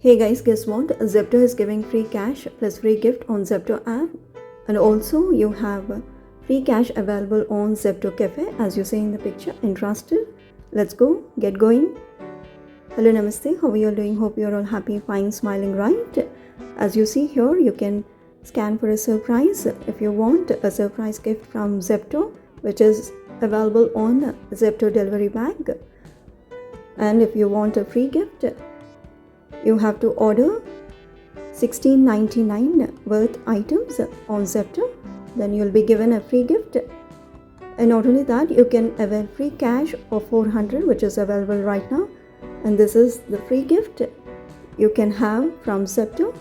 Hey guys, guess what? Zepto is giving free cash plus free gift on Zepto app, and also you have free cash available on Zepto Cafe as you see in the picture. Interested? Let's go, get going. Hello, namaste. How are you all doing? Hope you're all happy, fine, smiling, right? As you see here, you can scan for a surprise if you want a surprise gift from Zepto, which is available on Zepto delivery bag. And if you want a free gift, you have to order $16.99 worth items on Zepto. Then you'll be given a free gift. And not only that, you can avail free cash of $400, which is available right now. And this is the free gift you can have from Zepto.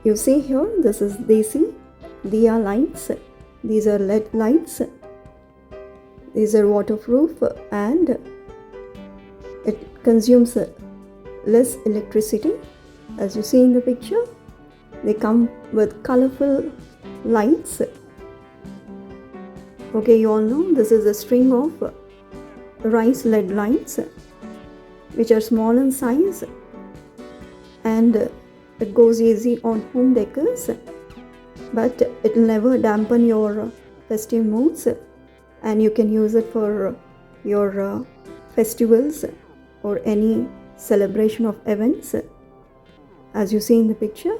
You see here, this is Desi Diya lights. These are LED lights. These are waterproof and it consumes less electricity. As you see in the picture, they come with colorful lights. Okay, you all know this is a string of rice LED lights which are small in size, and it goes easy on home decors, but it will never dampen your festive moods, and you can use it for your festivals or any celebration of events. As you see in the picture,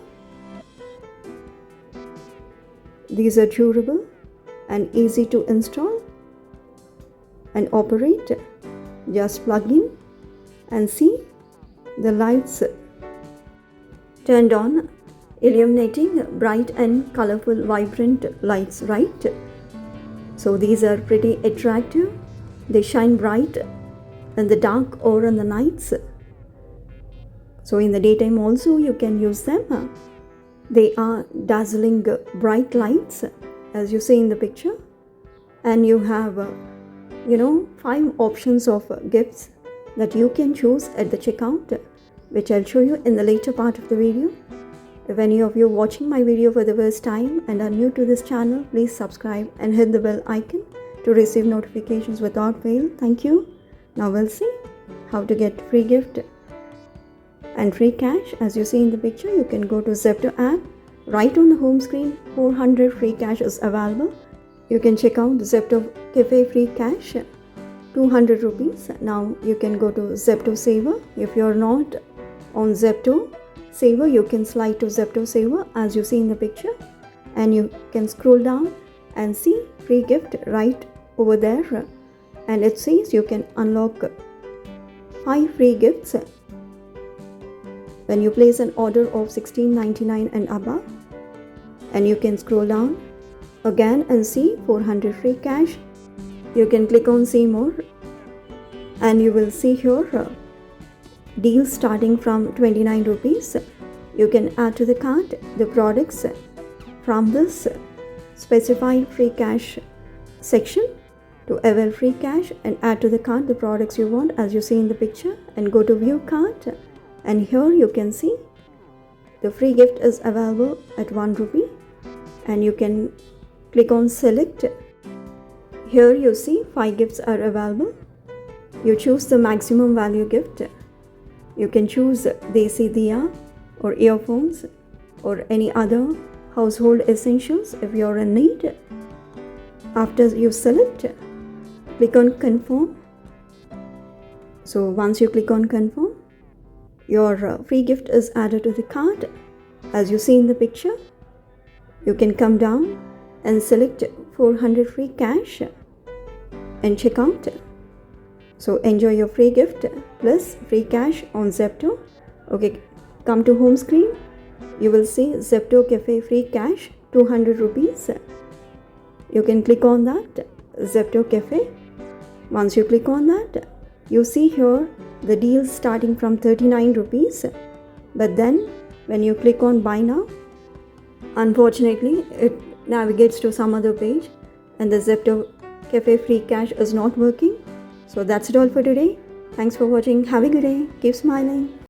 these are durable and easy to install and operate. Just plug in and see the lights turned on, illuminating bright and colorful, vibrant lights, right? So these are pretty attractive. They shine bright in the dark or in the nights. So in the daytime also you can use them. They are dazzling bright lights as you see in the picture, and you have 5 options of gifts that you can choose at the checkout, which I'll show you in the later part of the video. If any of you watching my video for the first time and are new to this channel, please subscribe and hit the bell icon to receive notifications without fail. Thank you. Now we'll see how to get free gift and free cash. As you see in the picture, you can go to Zepto app. Right on the home screen, 400 free cash is available. You can check out Zepto Cafe free cash, 200 rupees. Now you can go to Zepto Saver. If you're not on Zepto Saver, you can slide to Zepto Saver as you see in the picture, and you can scroll down and see free gift right over there, and it says you can unlock 5 free gifts when you place an order of $16.99 and above. And you can scroll down again and see 400 free cash. You can click on see more, and you will see here deals starting from 29 rupees. You can add to the cart the products from this specified free cash section to avail free cash and add to the cart the products you want as you see in the picture, and go to view cart, and here you can see the free gift is available at 1 rupee, and you can click on select. Here you see 5 gifts are available. You choose the maximum value gift. You can choose Desi Diya or earphones or any other household essentials if you're in need. After you select, click on confirm. So once you click on confirm, your free gift is added to the cart as you see in the picture. You can come down and select 400 free cash and check out. So enjoy your free gift plus free cash on Zepto. Okay, come to home screen. You will see Zepto Cafe free cash, 200 rupees. You can click on that, Zepto Cafe. Once you click on that, you see here the deals starting from 39 rupees. But then when you click on buy now, unfortunately it navigates to some other page and the Zepto Cafe free cash is not working. So that's it all for today. Thanks for watching. Have a good day. Keep smiling.